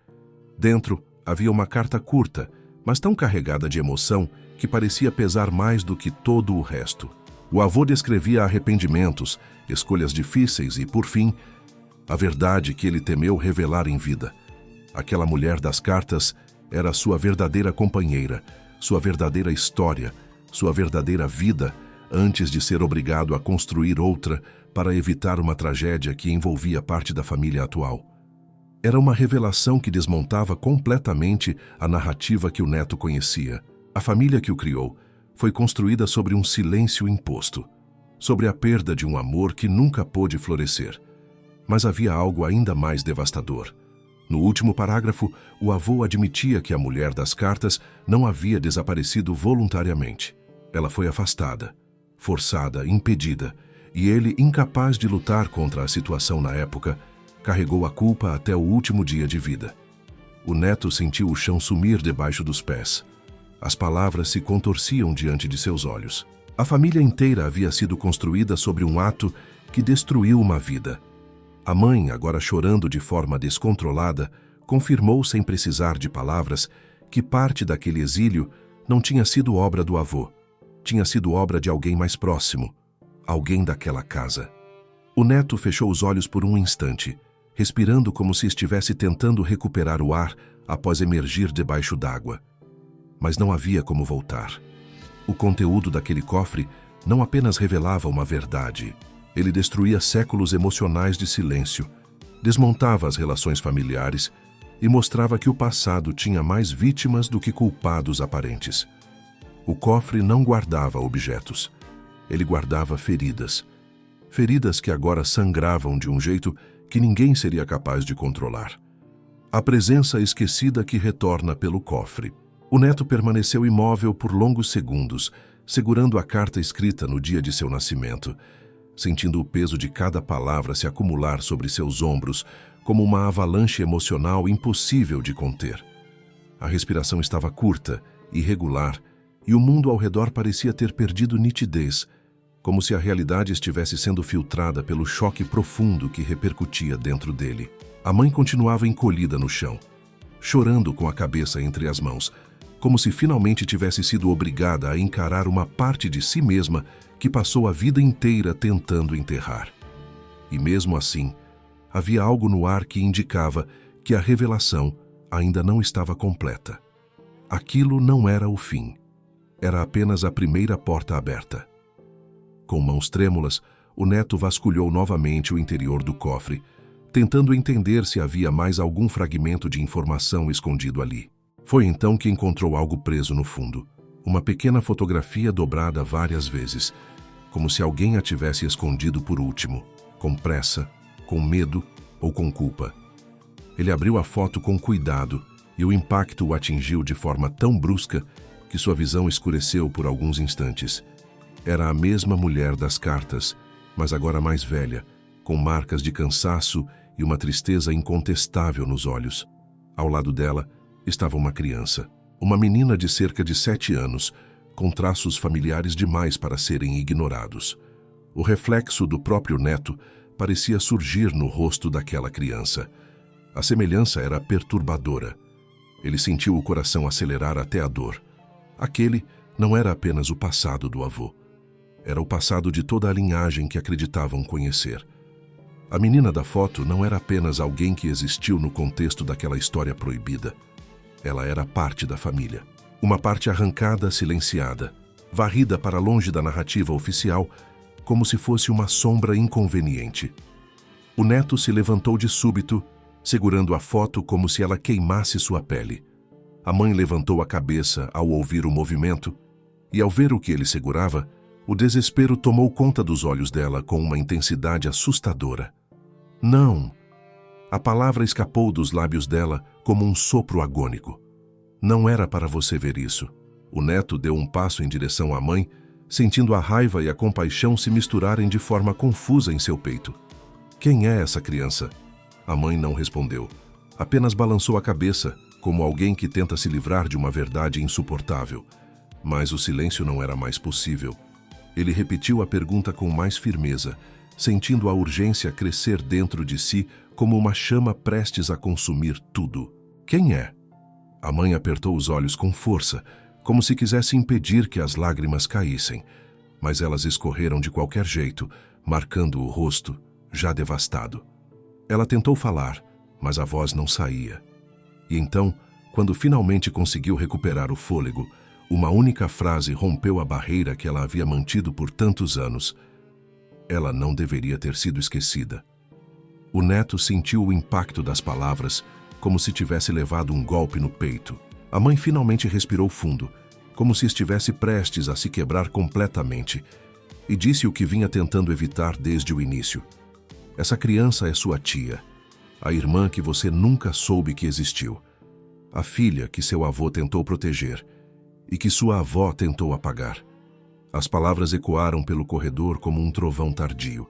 Dentro havia uma carta curta, mas tão carregada de emoção que parecia pesar mais do que todo o resto. O avô descrevia arrependimentos, escolhas difíceis e, por fim, a verdade que ele temeu revelar em vida. Aquela mulher das cartas era sua verdadeira companheira, sua verdadeira história, sua verdadeira vida, antes de ser obrigado a construir outra para evitar uma tragédia que envolvia parte da família atual. Era uma revelação que desmontava completamente a narrativa que o neto conhecia. A família que o criou foi construída sobre um silêncio imposto, sobre a perda de um amor que nunca pôde florescer. Mas havia algo ainda mais devastador. No último parágrafo, o avô admitia que a mulher das cartas não havia desaparecido voluntariamente. Ela foi afastada, forçada, impedida, e ele, incapaz de lutar contra a situação na época, carregou a culpa até o último dia de vida. O neto sentiu o chão sumir debaixo dos pés. As palavras se contorciam diante de seus olhos. A família inteira havia sido construída sobre um ato que destruiu uma vida. A mãe, agora chorando de forma descontrolada, confirmou sem precisar de palavras que parte daquele exílio não tinha sido obra do avô, tinha sido obra de alguém mais próximo, alguém daquela casa. O neto fechou os olhos por um instante, respirando como se estivesse tentando recuperar o ar após emergir debaixo d'água. mas não havia como voltar. O conteúdo daquele cofre não apenas revelava uma verdade, ele destruía séculos emocionais de silêncio, desmontava as relações familiares e mostrava que o passado tinha mais vítimas do que culpados aparentes. O cofre não guardava objetos, ele guardava feridas. Feridas que agora sangravam de um jeito que ninguém seria capaz de controlar. A presença esquecida que retorna pelo cofre. O neto permaneceu imóvel por longos segundos, segurando a carta escrita no dia de seu nascimento, sentindo o peso de cada palavra se acumular sobre seus ombros como uma avalanche emocional impossível de conter. A respiração estava curta, irregular, e o mundo ao redor parecia ter perdido nitidez, como se a realidade estivesse sendo filtrada pelo choque profundo que repercutia dentro dele. A mãe continuava encolhida no chão, chorando com a cabeça entre as mãos, como se finalmente tivesse sido obrigada a encarar uma parte de si mesma que passou a vida inteira tentando enterrar. E mesmo assim, havia algo no ar que indicava que a revelação ainda não estava completa. Aquilo não era o fim. Era apenas a primeira porta aberta. Com mãos trêmulas, o neto vasculhou novamente o interior do cofre, tentando entender se havia mais algum fragmento de informação escondido ali. Foi então que encontrou algo preso no fundo, uma pequena fotografia dobrada várias vezes, como se alguém a tivesse escondido por último, com pressa, com medo ou com culpa. Ele abriu a foto com cuidado e o impacto o atingiu de forma tão brusca que sua visão escureceu por alguns instantes. Era a mesma mulher das cartas, mas agora mais velha, com marcas de cansaço e uma tristeza incontestável nos olhos. Ao lado dela estava uma criança, uma menina de cerca de 7 anos, com traços familiares demais para serem ignorados. O reflexo do próprio neto parecia surgir no rosto daquela criança. A semelhança era perturbadora. Ele sentiu o coração acelerar até a dor. Aquele não era apenas o passado do avô. Era o passado de toda a linhagem que acreditavam conhecer. A menina da foto não era apenas alguém que existiu no contexto daquela história proibida. Ela era parte da família. Uma parte arrancada, silenciada, varrida para longe da narrativa oficial, como se fosse uma sombra inconveniente. O neto se levantou de súbito, segurando a foto como se ela queimasse sua pele. A mãe levantou a cabeça ao ouvir o movimento, e ao ver o que ele segurava, o desespero tomou conta dos olhos dela com uma intensidade assustadora. Não! A palavra escapou dos lábios dela como um sopro agônico. Não era para você ver isso. O neto deu um passo em direção à mãe, sentindo a raiva e a compaixão se misturarem de forma confusa em seu peito. Quem é essa criança? A mãe não respondeu. Apenas balançou a cabeça, como alguém que tenta se livrar de uma verdade insuportável. Mas o silêncio não era mais possível. Ele repetiu a pergunta com mais firmeza, sentindo a urgência crescer dentro de si como uma chama prestes a consumir tudo. Quem é? A mãe apertou os olhos com força, como se quisesse impedir que as lágrimas caíssem, mas elas escorreram de qualquer jeito, marcando o rosto, já devastado. Ela tentou falar, mas a voz não saía. E então, quando finalmente conseguiu recuperar o fôlego, uma única frase rompeu a barreira que ela havia mantido por tantos anos. Ela não deveria ter sido esquecida. O neto sentiu o impacto das palavras, como se tivesse levado um golpe no peito. A mãe finalmente respirou fundo, como se estivesse prestes a se quebrar completamente, e disse o que vinha tentando evitar desde o início. Essa criança é sua tia, a irmã que você nunca soube que existiu, a filha que seu avô tentou proteger e que sua avó tentou apagar. As palavras ecoaram pelo corredor como um trovão tardio.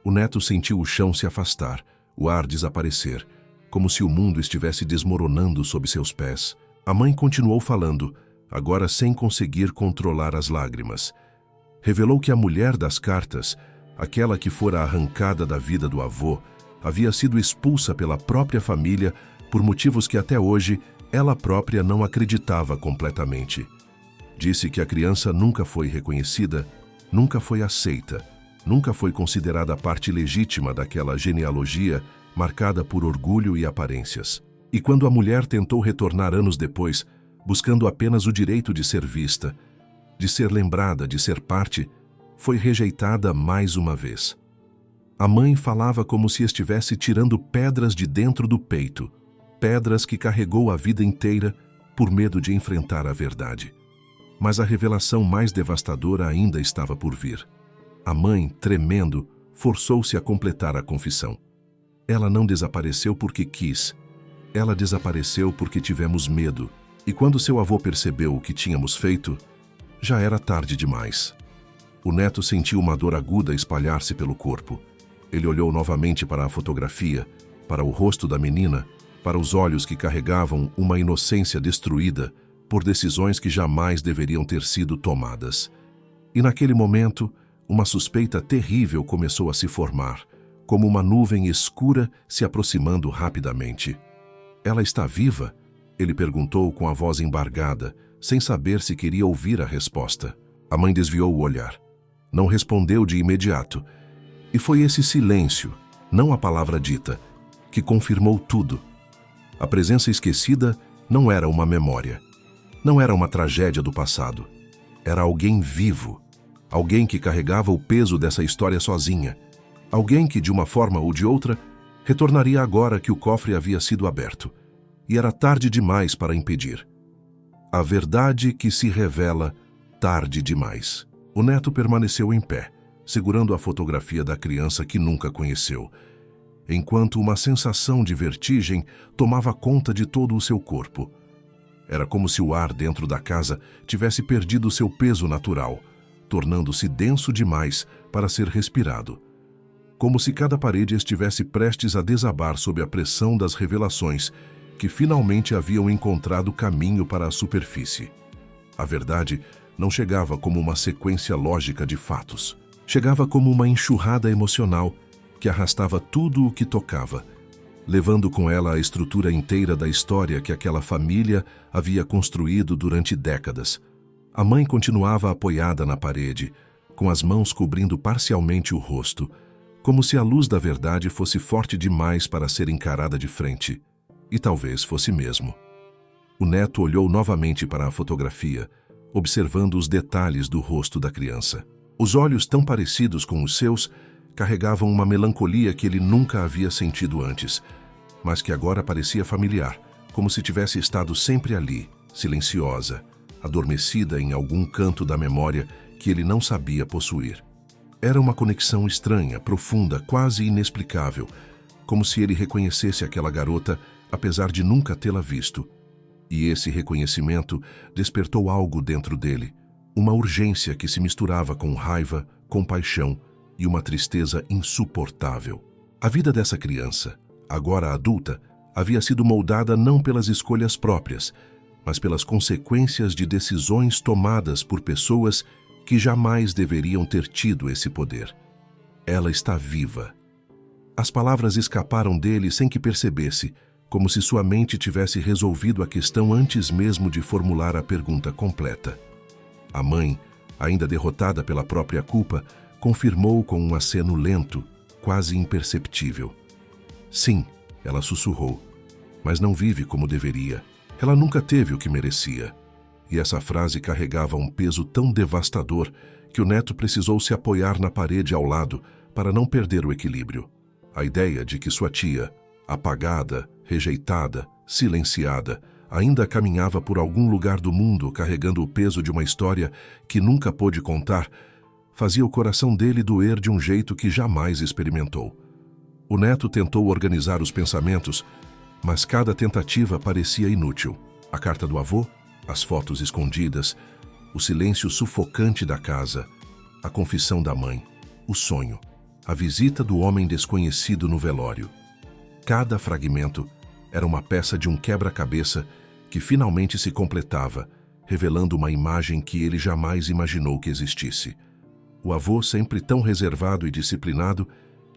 O neto sentiu o chão se afastar, o ar desaparecer, como se o mundo estivesse desmoronando sob seus pés. A mãe continuou falando, agora sem conseguir controlar as lágrimas. Revelou que a mulher das cartas, aquela que fora arrancada da vida do avô, havia sido expulsa pela própria família por motivos que até hoje ela própria não acreditava completamente. Disse que a criança nunca foi reconhecida, nunca foi aceita, nunca foi considerada parte legítima daquela genealogia marcada por orgulho e aparências. E quando a mulher tentou retornar anos depois, buscando apenas o direito de ser vista, de ser lembrada, de ser parte, foi rejeitada mais uma vez. A mãe falava como se estivesse tirando pedras de dentro do peito, pedras que carregou a vida inteira por medo de enfrentar a verdade. Mas a revelação mais devastadora ainda estava por vir. A mãe, tremendo, forçou-se a completar a confissão. Ela não desapareceu porque quis. Ela desapareceu porque tivemos medo. E quando seu avô percebeu o que tínhamos feito, já era tarde demais. O neto sentiu uma dor aguda espalhar-se pelo corpo. Ele olhou novamente para a fotografia, para o rosto da menina, para os olhos que carregavam uma inocência destruída por decisões que jamais deveriam ter sido tomadas. E naquele momento, uma suspeita terrível começou a se formar, como uma nuvem escura se aproximando rapidamente. "Ela está viva?" ele perguntou com a voz embargada, sem saber se queria ouvir a resposta. A mãe desviou o olhar. Não respondeu de imediato. E foi esse silêncio, não a palavra dita, que confirmou tudo. A presença esquecida não era uma memória. Não era uma tragédia do passado. Era alguém vivo. Alguém que carregava o peso dessa história sozinha. Alguém que, de uma forma ou de outra, retornaria agora que o cofre havia sido aberto. E era tarde demais para impedir. A verdade que se revela tarde demais. O neto permaneceu em pé, segurando a fotografia da criança que nunca conheceu, enquanto uma sensação de vertigem tomava conta de todo o seu corpo. Era como se o ar dentro da casa tivesse perdido seu peso natural, tornando-se denso demais para ser respirado. Como se cada parede estivesse prestes a desabar sob a pressão das revelações que finalmente haviam encontrado caminho para a superfície. A verdade não chegava como uma sequência lógica de fatos. Chegava como uma enxurrada emocional que arrastava tudo o que tocava, levando com ela a estrutura inteira da história que aquela família havia construído durante décadas. A mãe continuava apoiada na parede, com as mãos cobrindo parcialmente o rosto, como se a luz da verdade fosse forte demais para ser encarada de frente. E talvez fosse mesmo. O neto olhou novamente para a fotografia, observando os detalhes do rosto da criança. Os olhos tão parecidos com os seus carregavam uma melancolia que ele nunca havia sentido antes, mas que agora parecia familiar, como se tivesse estado sempre ali, silenciosa, adormecida em algum canto da memória que ele não sabia possuir. Era uma conexão estranha, profunda, quase inexplicável, como se ele reconhecesse aquela garota, apesar de nunca tê-la visto. E esse reconhecimento despertou algo dentro dele, uma urgência que se misturava com raiva, compaixão e uma tristeza insuportável. A vida dessa criança, agora adulta, havia sido moldada não pelas escolhas próprias, mas pelas consequências de decisões tomadas por pessoas que jamais deveriam ter tido esse poder. Ela está viva. As palavras escaparam dele sem que percebesse, como se sua mente tivesse resolvido a questão antes mesmo de formular a pergunta completa. A mãe, ainda derrotada pela própria culpa, confirmou com um aceno lento, quase imperceptível. Sim, ela sussurrou, mas não vive como deveria. Ela nunca teve o que merecia. E essa frase carregava um peso tão devastador que o neto precisou se apoiar na parede ao lado para não perder o equilíbrio. A ideia de que sua tia, apagada, rejeitada, silenciada, ainda caminhava por algum lugar do mundo carregando o peso de uma história que nunca pôde contar, fazia o coração dele doer de um jeito que jamais experimentou. O neto tentou organizar os pensamentos, mas cada tentativa parecia inútil. A carta do avô, as fotos escondidas, o silêncio sufocante da casa, a confissão da mãe, o sonho, a visita do homem desconhecido no velório. Cada fragmento era uma peça de um quebra-cabeça que finalmente se completava, revelando uma imagem que ele jamais imaginou que existisse. O avô, sempre tão reservado e disciplinado,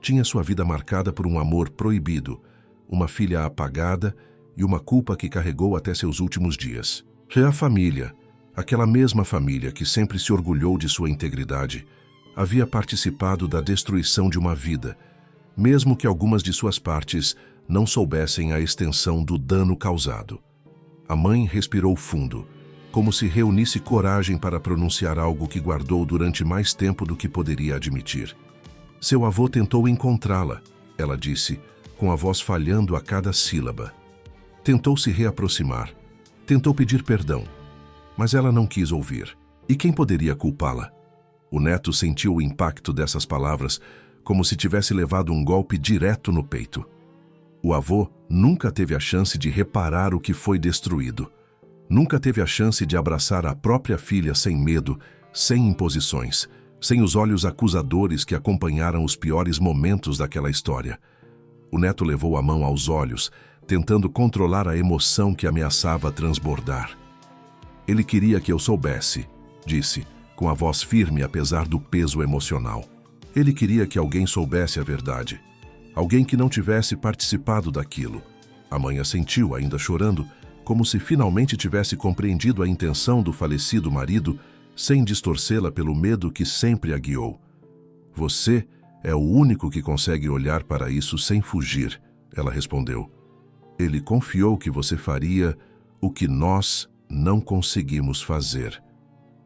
tinha sua vida marcada por um amor proibido, uma filha apagada e uma culpa que carregou até seus últimos dias. E a família, aquela mesma família que sempre se orgulhou de sua integridade, havia participado da destruição de uma vida, mesmo que algumas de suas partes não soubessem a extensão do dano causado. A mãe respirou fundo, como se reunisse coragem para pronunciar algo que guardou durante mais tempo do que poderia admitir. Seu avô tentou encontrá-la, ela disse, com a voz falhando a cada sílaba. Tentou se reaproximar, tentou pedir perdão, mas ela não quis ouvir. E quem poderia culpá-la? O neto sentiu o impacto dessas palavras como se tivesse levado um golpe direto no peito. O avô nunca teve a chance de reparar o que foi destruído. Nunca teve a chance de abraçar a própria filha sem medo, sem imposições, sem os olhos acusadores que acompanharam os piores momentos daquela história. O neto levou a mão aos olhos, tentando controlar a emoção que ameaçava transbordar. Ele queria que eu soubesse, disse, com a voz firme apesar do peso emocional. Ele queria que alguém soubesse a verdade. Alguém que não tivesse participado daquilo. A mãe assentiu, ainda chorando, como se finalmente tivesse compreendido a intenção do falecido marido, sem distorcê-la pelo medo que sempre a guiou. Você é o único que consegue olhar para isso sem fugir, ela respondeu. Ele confiou que você faria o que nós não conseguimos fazer.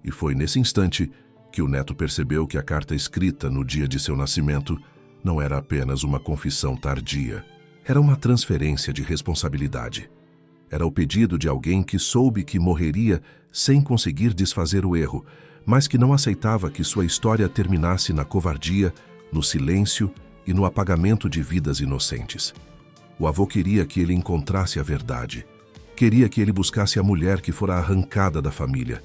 E foi nesse instante que o neto percebeu que a carta escrita no dia de seu nascimento não era apenas uma confissão tardia. Era uma transferência de responsabilidade. Era o pedido de alguém que soube que morreria sem conseguir desfazer o erro, mas que não aceitava que sua história terminasse na covardia, no silêncio e no apagamento de vidas inocentes. O avô queria que ele encontrasse a verdade. Queria que ele buscasse a mulher que fora arrancada da família.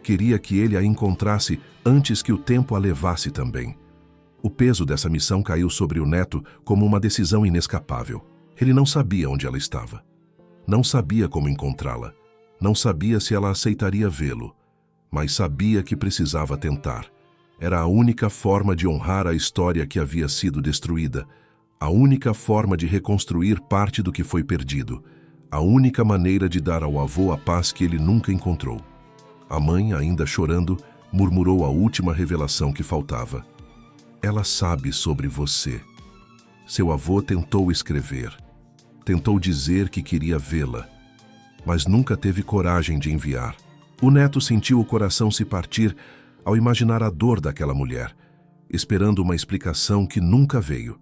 Queria que ele a encontrasse antes que o tempo a levasse também. O peso dessa missão caiu sobre o neto como uma decisão inescapável. Ele não sabia onde ela estava. Não sabia como encontrá-la. Não sabia se ela aceitaria vê-lo. Mas sabia que precisava tentar. Era a única forma de honrar a história que havia sido destruída. A única forma de reconstruir parte do que foi perdido. A única maneira de dar ao avô a paz que ele nunca encontrou. A mãe, ainda chorando, murmurou a última revelação que faltava. Ela sabe sobre você. Seu avô tentou escrever. Tentou dizer que queria vê-la, mas nunca teve coragem de enviar. O neto sentiu o coração se partir ao imaginar a dor daquela mulher, esperando uma explicação que nunca veio.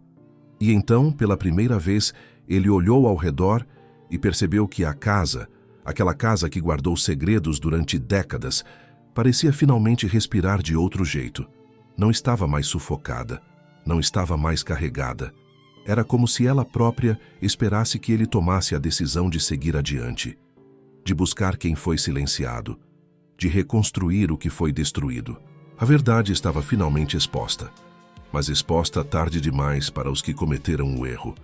E então, pela primeira vez, ele olhou ao redor e percebeu que a casa, aquela casa que guardou segredos durante décadas, parecia finalmente respirar de outro jeito. Não estava mais sufocada, não estava mais carregada. Era como se ela própria esperasse que ele tomasse a decisão de seguir adiante, de buscar quem foi silenciado, de reconstruir o que foi destruído. A verdade estava finalmente exposta, mas exposta tarde demais para os que cometeram o erro,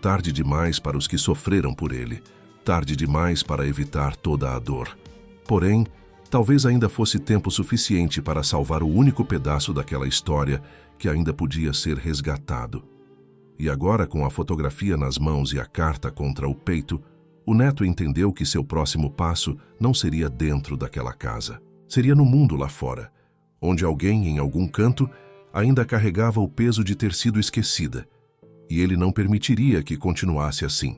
tarde demais para os que sofreram por ele, tarde demais para evitar toda a dor. Porém, talvez ainda fosse tempo suficiente para salvar o único pedaço daquela história que ainda podia ser resgatado. E agora, com a fotografia nas mãos e a carta contra o peito, o neto entendeu que seu próximo passo não seria dentro daquela casa. Seria no mundo lá fora, onde alguém, em algum canto, ainda carregava o peso de ter sido esquecida. E ele não permitiria que continuasse assim.